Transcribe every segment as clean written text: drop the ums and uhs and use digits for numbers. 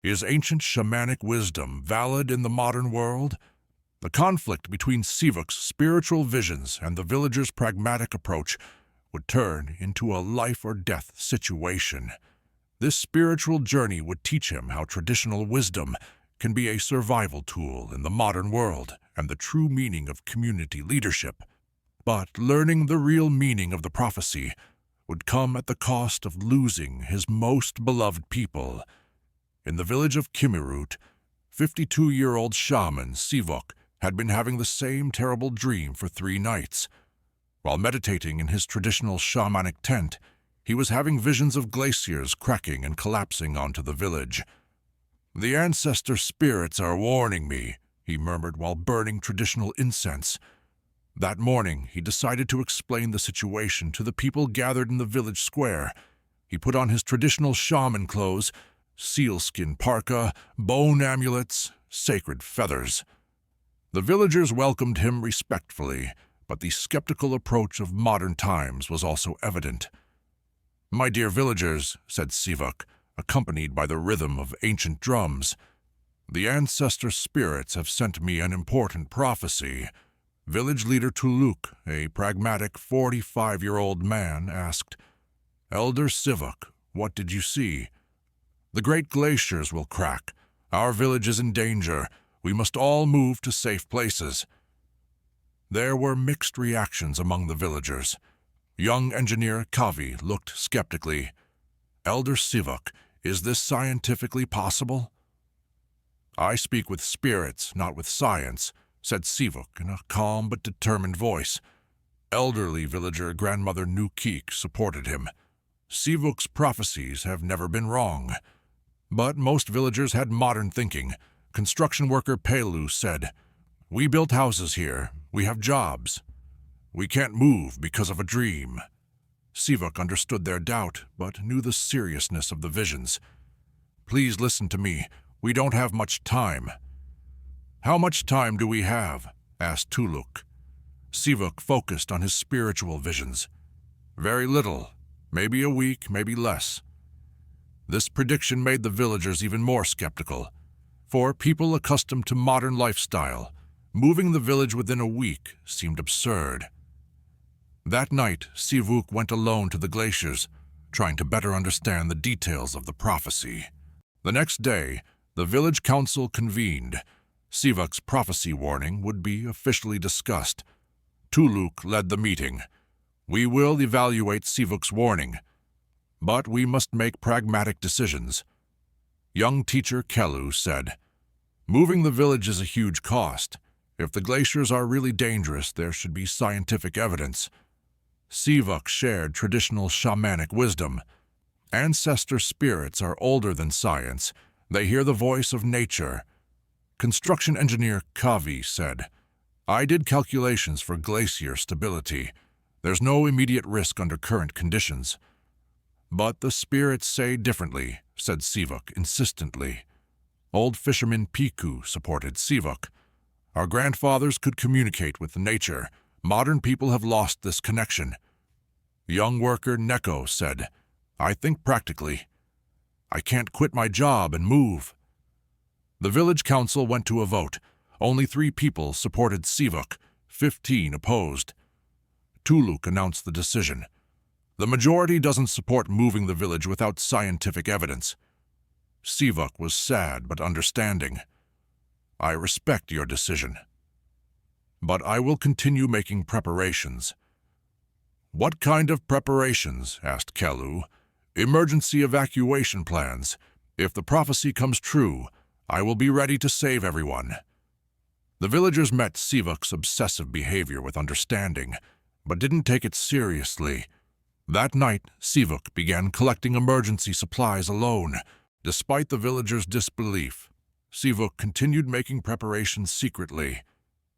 Is ancient shamanic wisdom valid in the modern world? The conflict between Sivuk's spiritual visions and the villager's pragmatic approach would turn into a life-or-death situation. This spiritual journey would teach him how traditional wisdom can be a survival tool in the modern world and the true meaning of community leadership. But learning the real meaning of the prophecy would come at the cost of losing his most beloved people. In the village of Kimirut, 52-year-old shaman Sivuk had been having the same terrible dream for 3 nights. While meditating in his traditional shamanic tent, he was having visions of glaciers cracking and collapsing onto the village. "The ancestor spirits are warning me," he murmured while burning traditional incense. That morning, he decided to explain the situation to the people gathered in the village square. He put on his traditional shaman clothes, sealskin parka, bone amulets, sacred feathers. The villagers welcomed him respectfully, but the skeptical approach of modern times was also evident. "My dear villagers," said Sivuk, accompanied by the rhythm of ancient drums, "the ancestor spirits have sent me an important prophecy." Village leader Tuluk, a pragmatic 45-year-old man, asked, "Elder Sivuk, what did you see?" "The great glaciers will crack. Our village is in danger. We must all move to safe places." There were mixed reactions among the villagers. Young engineer Kavi looked skeptically. "Elder Sivuk, is this scientifically possible?" "I speak with spirits, not with science," said Sivuk in a calm but determined voice. Elderly villager grandmother Nukik supported him. "Sivuk's prophecies have never been wrong." But most villagers had modern thinking. Construction worker Pelu said, "We built houses here. We have jobs. We can't move because of a dream." Sivuk understood their doubt, but knew the seriousness of the visions. "Please listen to me. We don't have much time." "How much time do we have?" asked Tuluk. Sivuk focused on his spiritual visions. "Very little. Maybe a week, maybe less." This prediction made the villagers even more skeptical. For people accustomed to modern lifestyle, moving the village within a week seemed absurd. That night, Sivuk went alone to the glaciers, trying to better understand the details of the prophecy. The next day, the village council convened. Sivuk's prophecy warning would be officially discussed. Tuluk led the meeting. "We will evaluate Sivuk's warning, but we must make pragmatic decisions." Young teacher Kelu said, "Moving the village is a huge cost. If the glaciers are really dangerous, there should be scientific evidence." Sivuk shared traditional shamanic wisdom. Ancestor spirits are older than science. They hear the voice of nature. Construction engineer Kavi said, "I did calculations for glacier stability. There's no immediate risk under current conditions." "But the spirits say differently," said Sivuk insistently. Old fisherman Piku supported Sivuk. "Our grandfathers could communicate with nature. Modern people have lost this connection." Young worker Neko said, "I think practically. I can't quit my job and move." The village council went to a vote. Only 3 people supported Sivuk, 15 opposed. Tuluk announced the decision. "The majority doesn't support moving the village without scientific evidence." Sivuk was sad but understanding. "I respect your decision, but I will continue making preparations." "What kind of preparations?" asked Kelu. "Emergency evacuation plans. If the prophecy comes true, I will be ready to save everyone." The villagers met Sivuk's obsessive behavior with understanding, but didn't take it seriously. That night, Sivuk began collecting emergency supplies alone. Despite the villagers' disbelief, Sivuk continued making preparations secretly.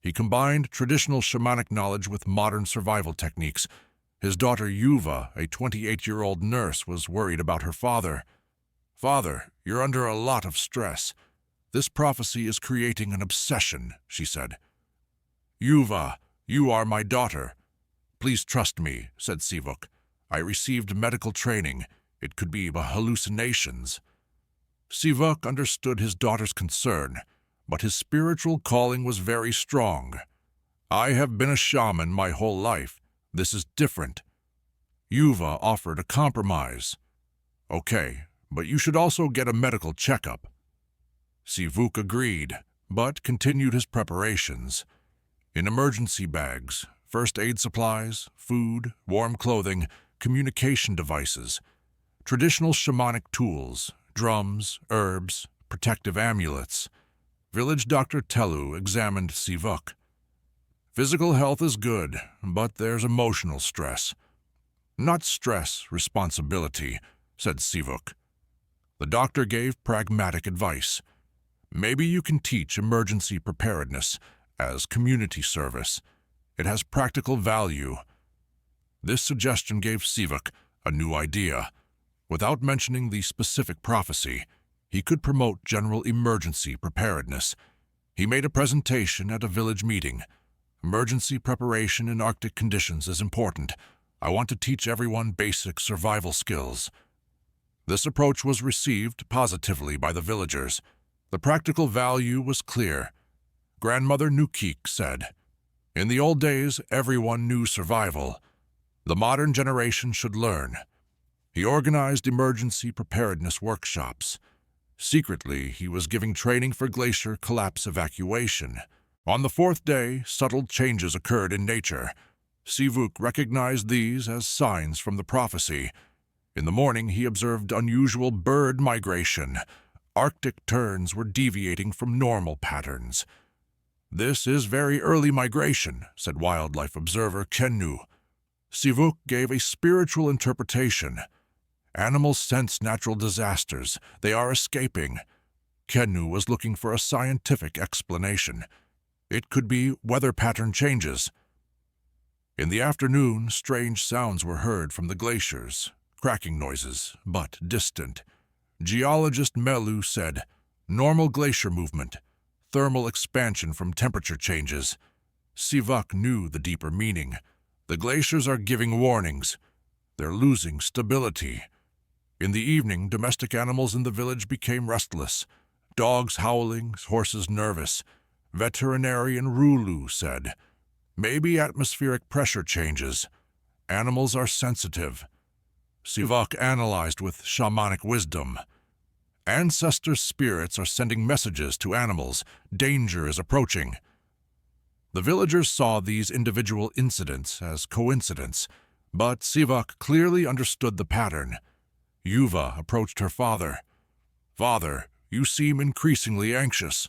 He combined traditional shamanic knowledge with modern survival techniques. His daughter Yuva, a 28-year-old nurse, was worried about her father. "Father, you're under a lot of stress. This prophecy is creating an obsession," she said. "Yuva, you are my daughter." "Please trust me," said Sivuk. "I received medical training. It could be hallucinations." Sivak understood his daughter's concern, but his spiritual calling was very strong. I have been a shaman my whole life. This is different. Yuva offered a compromise. Okay, but you should also get a medical checkup. Sivuk agreed, but continued his preparations. In emergency bags, first aid supplies, food, warm clothing, communication devices, traditional shamanic tools, drums, herbs, protective amulets. Village Dr. Telu examined Sivuk. Physical health is good, but there's emotional stress. Not stress, responsibility, said Sivuk. The doctor gave pragmatic advice. Maybe you can teach emergency preparedness as community service. It has practical value. This suggestion gave Sivuk a new idea. Without mentioning the specific prophecy, he could promote general emergency preparedness. He made a presentation at a village meeting. Emergency preparation in Arctic conditions is important. I want to teach everyone basic survival skills. This approach was received positively by the villagers. The practical value was clear. Grandmother Nukik said, "In the old days, everyone knew survival. The modern generation should learn." He organized emergency preparedness workshops. Secretly, he was giving training for glacier collapse evacuation. On the fourth day, subtle changes occurred in nature. Sivuk recognized these as signs from the prophecy. In the morning, he observed unusual bird migration. Arctic terns were deviating from normal patterns. "This is very early migration," said wildlife observer Kennu. Sivuk gave a spiritual interpretation. Animals sense natural disasters. They are escaping. Kennu was looking for a scientific explanation. It could be weather pattern changes. In the afternoon, strange sounds were heard from the glaciers, cracking noises, but distant. Geologist Melu said, "Normal glacier movement, thermal expansion from temperature changes." Sivak knew the deeper meaning. The glaciers are giving warnings. They're losing stability. In the evening, domestic animals in the village became restless. Dogs howling, horses nervous. Veterinarian Rulu said, "Maybe atmospheric pressure changes. Animals are sensitive." Sivak analyzed with shamanic wisdom. Ancestor spirits are sending messages to animals. Danger is approaching. The villagers saw these individual incidents as coincidence, but Sivak clearly understood the pattern. Yuva approached her father. "Father, you seem increasingly anxious."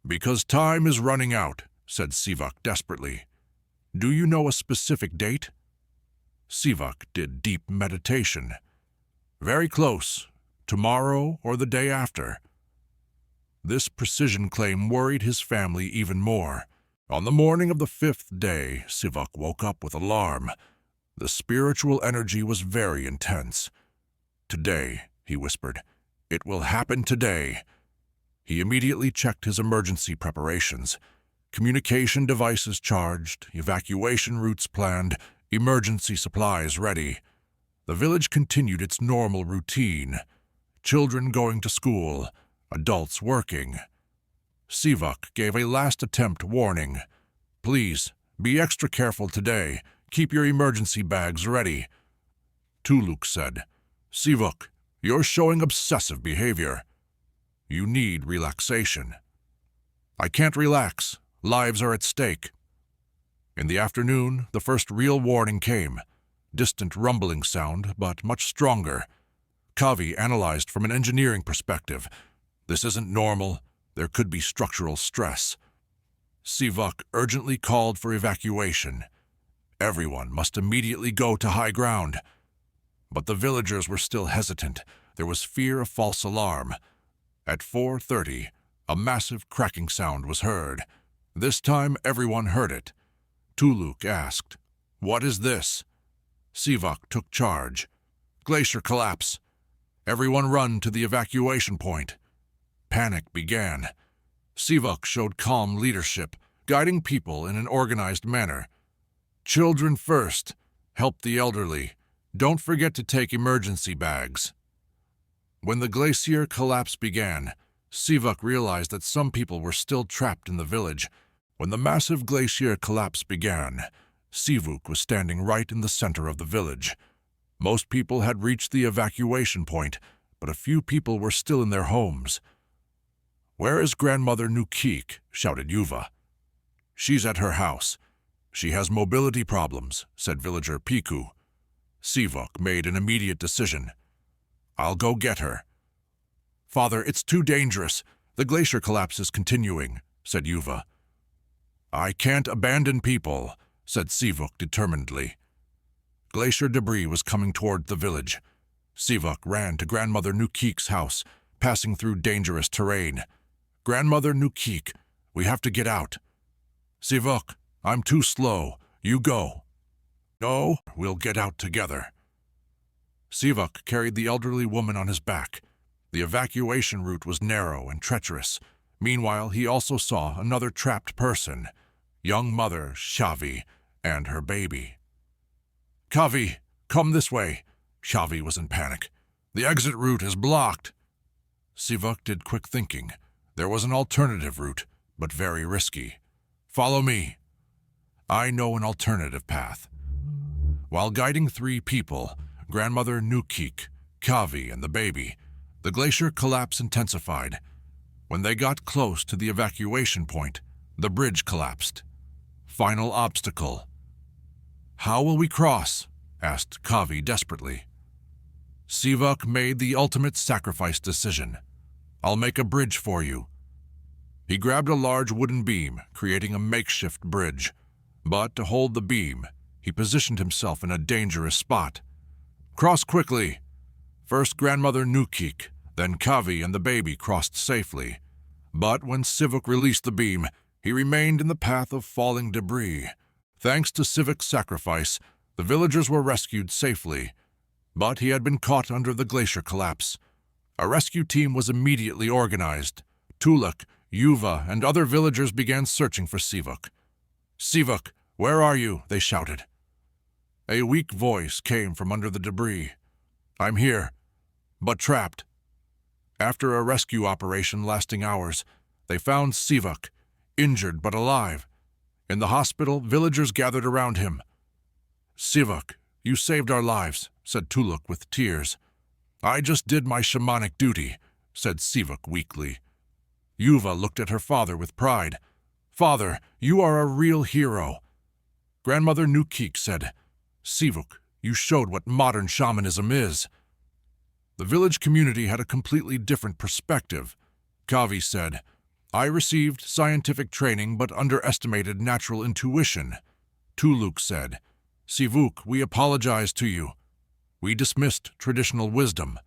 "Because time is running out," said Sivak desperately. "Do you know a specific date?" Sivak did deep meditation. "Very close. Tomorrow or the day after." This precision claim worried his family even more. On the morning of the fifth day, Sivak woke up with alarm. The spiritual energy was very intense. "Today," he whispered. "It will happen today." He immediately checked his emergency preparations. Communication devices charged, evacuation routes planned, emergency supplies ready. The village continued its normal routine. Children going to school, adults working. Sivak gave a last attempt warning. "Please, be extra careful today. Keep your emergency bags ready." Tuluk said, "Sivak, you're showing obsessive behavior. You need relaxation." "I can't relax. Lives are at stake." In the afternoon, the first real warning came. Distant rumbling sound, but much stronger. Kavi analyzed from an engineering perspective. "This isn't normal. There could be structural stress." Sivak urgently called for evacuation. Everyone must immediately go to high ground. But the villagers were still hesitant. There was fear of false alarm. At 4:30, a massive cracking sound was heard. This time everyone heard it. Tuluk asked, "What is this?" Sivak took charge. "Glacier collapse. Everyone run to the evacuation point." Panic began. Sivak showed calm leadership, guiding people in an organized manner. "Children first. Help the elderly. Don't forget to take emergency bags." When the glacier collapse began, Sivak realized that some people were still trapped in the village. When the massive glacier collapse began, Sivuk was standing right in the center of the village. Most people had reached the evacuation point, but a few people were still in their homes. "Where is Grandmother Nukik?" shouted Yuva. "She's at her house. She has mobility problems," said villager Piku. Sivak made an immediate decision. "I'll go get her." "Father, it's too dangerous. The glacier collapse is continuing," said Yuva. "I can't abandon people," said Sivak determinedly. Glacier debris was coming toward the village. Sivak ran to Grandmother Nukik's house, passing through dangerous terrain. "Grandmother Nukik, we have to get out." "Sivak, I'm too slow. You go." "No, we'll get out together." Sivak carried the elderly woman on his back. The evacuation route was narrow and treacherous. Meanwhile, he also saw another trapped person, young mother Shavi and her baby. "Kavi, come this way." Shavi was in panic. "The exit route is blocked." Sivak did quick thinking. There was an alternative route, but very risky. "Follow me." "I know an alternative path." While guiding 3 people, Grandmother Nukik, Kavi, and the baby, the glacier collapse intensified. When they got close to the evacuation point, the bridge collapsed. Final obstacle. "How will we cross?" asked Kavi desperately. Sivak made the ultimate sacrifice decision. "I'll make a bridge for you." He grabbed a large wooden beam, creating a makeshift bridge. But to hold the beam, he positioned himself in a dangerous spot. "Cross quickly." First Grandmother Nukik, then Kavi and the baby crossed safely. But when Sivak released the beam, he remained in the path of falling debris. Thanks to Sivak's sacrifice, the villagers were rescued safely. But he had been caught under the glacier collapse. A rescue team was immediately organized. Tuluk, Yuva, and other villagers began searching for Sivak. "Sivak, where are you?" they shouted. A weak voice came from under the debris. "I'm here, but trapped." After a rescue operation lasting hours, they found Sivak, injured but alive. In the hospital, villagers gathered around him. "Sivak, you saved our lives," said Tuluk with tears. "I just did my shamanic duty," said Sivak weakly. Yuva looked at her father with pride. "Father, you are a real hero." Grandmother Nukik said, "Sivak, you showed what modern shamanism is." The village community had a completely different perspective. Kavi said, "I received scientific training but underestimated natural intuition." Tuluk said, "Sivuk, we apologize to you. We dismissed traditional wisdom."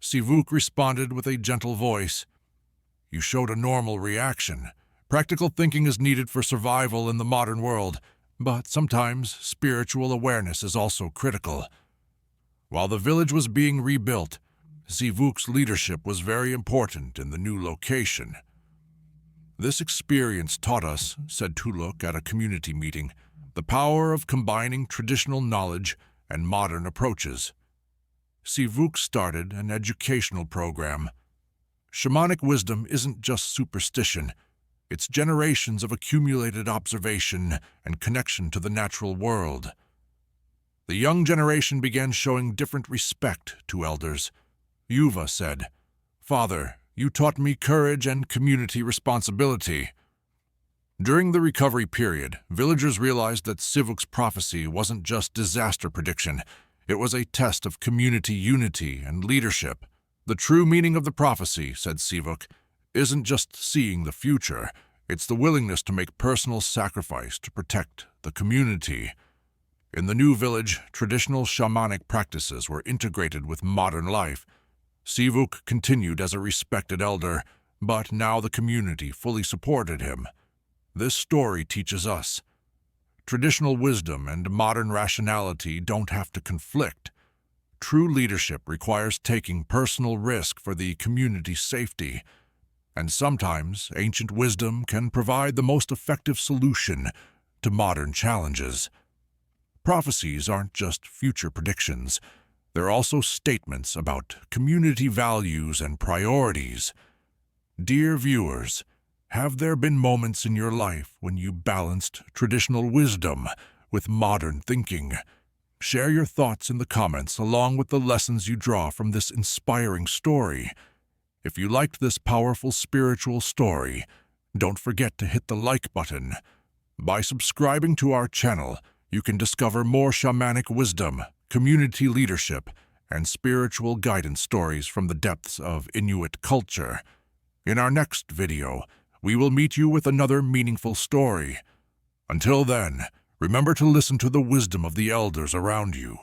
Sivuk responded with a gentle voice, "You showed a normal reaction. Practical thinking is needed for survival in the modern world, but sometimes spiritual awareness is also critical." While the village was being rebuilt, Sivuk's leadership was very important in the new location. "This experience taught us," said Tuluk at a community meeting, "the power of combining traditional knowledge and modern approaches." Sivuk started an educational program. Shamanic wisdom isn't just superstition. It's generations of accumulated observation and connection to the natural world. The young generation began showing different respect to elders. Yuva said, "Father, you taught me courage and community responsibility." During the recovery period, villagers realized that Sivuk's prophecy wasn't just disaster prediction. It was a test of community unity and leadership. "The true meaning of the prophecy," said Sivuk, "isn't just seeing the future. It's the willingness to make personal sacrifice to protect the community." In the new village, traditional shamanic practices were integrated with modern life. Sivuk continued as a respected elder, but now the community fully supported him. This story teaches us traditional wisdom and modern rationality don't have to conflict. True leadership requires taking personal risk for the community's safety, and sometimes ancient wisdom can provide the most effective solution to modern challenges. Prophecies aren't just future predictions. There are also statements about community values and priorities. Dear viewers, have there been moments in your life when you balanced traditional wisdom with modern thinking? Share your thoughts in the comments along with the lessons you draw from this inspiring story. If you liked this powerful spiritual story, don't forget to hit the like button. By subscribing to our channel, you can discover more shamanic wisdom, community leadership, and spiritual guidance stories from the depths of Inuit culture. In our next video, we will meet you with another meaningful story. Until then, remember to listen to the wisdom of the elders around you.